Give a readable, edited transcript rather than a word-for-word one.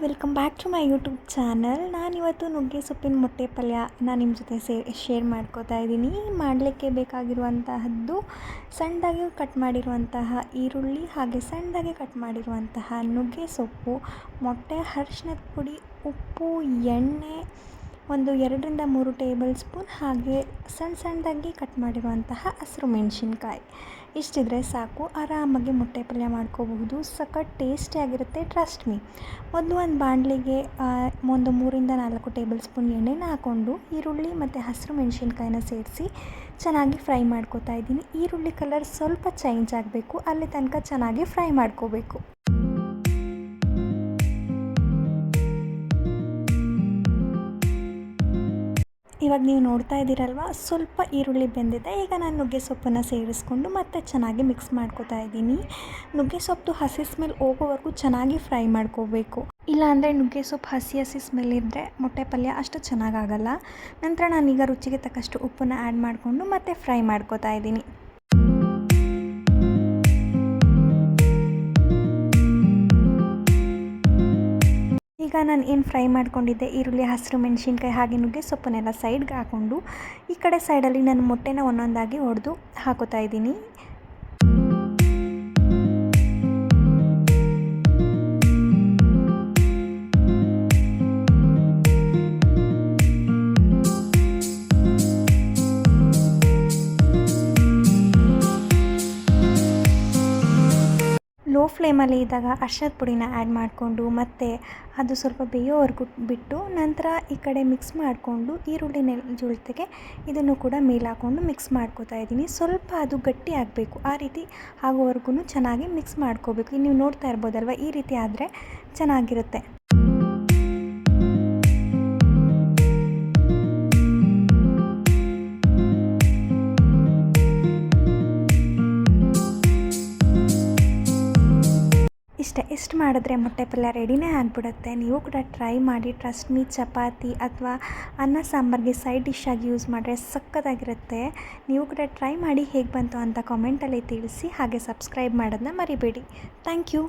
Welcome back to my YouTube channel. ನಾನಿವತ್ತು ನುಗ್ಗೆ ಸೊಪ್ಪಿನ ಮೊಟ್ಟೆ ಪಲ್ಯನ ನಿಮ್ಮ ಜೊತೆ ಶೇರ್ ಮಾಡ್ಕೋತಾ ಇದ್ದೀನಿ. ಮಾಡಲಿಕ್ಕೆ ಬೇಕಾಗಿರುವಂತಹದ್ದು ಸಣ್ಣದಾಗಿ ಕಟ್ ಮಾಡಿರುವಂತಹ ಈರುಳ್ಳಿ, ಹಾಗೆ ಸಣ್ಣದಾಗಿ ಕಟ್ ಮಾಡಿರುವಂತಹ ನುಗ್ಗೆ ಸೊಪ್ಪು, ಮೊಟ್ಟೆ, ಅರಿಶಿಣದ ಪುಡಿ, ಉಪ್ಪು, ಎಣ್ಣೆ, ಒಂದು 2-3 ಟೇಬಲ್ ಸ್ಪೂನ್, ಹಾಗೆ ಸಣ್ಣದಾಗಿ ಕಟ್ ಮಾಡಿರುವಂತಹ ಹಸಿರು ಮೆಣಸಿನ್ಕಾಯಿ. ಇಷ್ಟಿದ್ರೆ ಸಾಕು, ಆರಾಮಾಗಿ ಮೊಟ್ಟೆ ಪಲ್ಯ ಮಾಡ್ಕೋಬಹುದು. ಸಖತ್ ಟೇಸ್ಟಿಯಾಗಿರುತ್ತೆ, ಟ್ರಸ್ಟ್ ಮೀ. ಮೊದಲು ಒಂದು ಬಾಣಲಿಗೆ ಒಂದು 3-4 ಟೇಬಲ್ ಸ್ಪೂನ್ ಎಣ್ಣೆನ ಹಾಕ್ಕೊಂಡು ಈರುಳ್ಳಿ ಮತ್ತು ಹಸಿರು ಮೆಣಸಿನ್ಕಾಯಿನ ಸೇರಿಸಿ ಚೆನ್ನಾಗಿ ಫ್ರೈ ಮಾಡ್ಕೋತಾ ಇದ್ದೀನಿ. ಈರುಳ್ಳಿ ಕಲರ್ ಸ್ವಲ್ಪ ಚೇಂಜ್ ಆಗಬೇಕು, ಅಲ್ಲಿ ತನಕ ಚೆನ್ನಾಗಿ ಫ್ರೈ ಮಾಡ್ಕೋಬೇಕು. ಇವಾಗ ನೀವು ನೋಡ್ತಾ ಇದ್ದೀರಲ್ವ, ಸ್ವಲ್ಪ ಈರುಳ್ಳಿ ಬೆಂದಿದೆ. ಈಗ ನಾನು ನುಗ್ಗೆ ಸೊಪ್ಪನ್ನು ಸೇರಿಸ್ಕೊಂಡು ಮತ್ತೆ ಚೆನ್ನಾಗಿ ಮಿಕ್ಸ್ ಮಾಡ್ಕೋತಾ ಇದ್ದೀನಿ. ನುಗ್ಗೆ ಸೊಪ್ಪು ಹಸಿ ಸ್ಮೆಲ್ ಹೋಗೋವರೆಗೂ ಚೆನ್ನಾಗಿ ಫ್ರೈ ಮಾಡ್ಕೋಬೇಕು. ಇಲ್ಲಾಂದರೆ ನುಗ್ಗೆ ಸೊಪ್ಪು ಹಸಿ ಸ್ಮೆಲ್ ಇದ್ದರೆ ಮೊಟ್ಟೆ ಪಲ್ಯ ಅಷ್ಟು ಚೆನ್ನಾಗಾಗಲ್ಲ. ನಂತರ ನಾನೀಗ ರುಚಿಗೆ ತಕ್ಕಷ್ಟು ಉಪ್ಪನ್ನು ಆ್ಯಡ್ ಮಾಡಿಕೊಂಡು ಮತ್ತೆ ಫ್ರೈ ಮಾಡ್ಕೋತಾ ಇದ್ದೀನಿ. ಈಗ ನಾನು ಏನು ಫ್ರೈ ಮಾಡ್ಕೊಂಡಿದ್ದೆ ಈರುಳ್ಳಿ, ಹಸಿರು ಮೆಣಸಿನ್ಕಾಯಿ ಹಾಗೆ ನುಗ್ಗೆ ಸೊಪ್ಪನ್ನೆಲ್ಲ ಸೈಡ್ಗೆ ಹಾಕ್ಕೊಂಡು ಈ ಕಡೆ ಸೈಡಲ್ಲಿ ನಾನು ಮೊಟ್ಟೆನ ಒಂದೊಂದಾಗಿ ಒಡೆದು ಹಾಕೋತಾ ಇದ್ದೀನಿ. ಲೋ ಫ್ಲೇಮಲ್ಲಿ ಇದ್ದಾಗ ಅರಿಶಿಣದ ಪುಡಿನ ಆ್ಯಡ್ ಮಾಡಿಕೊಂಡು ಮತ್ತು ಅದು ಸ್ವಲ್ಪ ಬೇಯೋವರೆಗೂ ಬಿಟ್ಟು ನಂತರ ಈ ಕಡೆ ಮಿಕ್ಸ್ ಮಾಡಿಕೊಂಡು ಈರುಳ್ಳಿ ಜೊತೆಗೆ ಇದನ್ನು ಕೂಡ ಮೇಲೆ ಹಾಕ್ಕೊಂಡು ಮಿಕ್ಸ್ ಮಾಡ್ಕೋತಾ ಇದ್ದೀನಿ. ಸ್ವಲ್ಪ ಅದು ಗಟ್ಟಿ ಆಗಬೇಕು, ಆ ರೀತಿ ಆಗೋವರೆಗೂ ಚೆನ್ನಾಗಿ ಮಿಕ್ಸ್ ಮಾಡ್ಕೋಬೇಕು. ನೀವು ನೋಡ್ತಾ ಇರ್ಬೋದಲ್ವ, ಈ ರೀತಿ ಆದರೆ ಚೆನ್ನಾಗಿರುತ್ತೆ. ಇಷ್ಟು ಮಾಡಿದ್ರೆ ಮೊಟ್ಟೆ ಪಲ್ಯ ರೆಡಿನೇ ಆಗಿಬಿಡುತ್ತೆ. ನೀವು ಕೂಡ ಟ್ರೈ ಮಾಡಿ, ಟ್ರಸ್ಟ್ ಮೀ. ಚಪಾತಿ ಅಥವಾ ಅನ್ನ ಸಾಂಬಾರಿಗೆ ಸೈಡ್ ಡಿಶ್ ಆಗಿ ಯೂಸ್ ಮಾಡಿದ್ರೆ ಸಕ್ಕತ್ತಾಗಿರುತ್ತೆ. ನೀವು ಕೂಡ ಟ್ರೈ ಮಾಡಿ, ಹೇಗೆ ಬಂತು ಅಂತ ಕಾಮೆಂಟಲ್ಲಿ ತಿಳಿಸಿ. ಹಾಗೆ ಸಬ್ಸ್ಕ್ರೈಬ್ ಮಾಡೋದನ್ನ ಮರಿಬೇಡಿ. Thank you.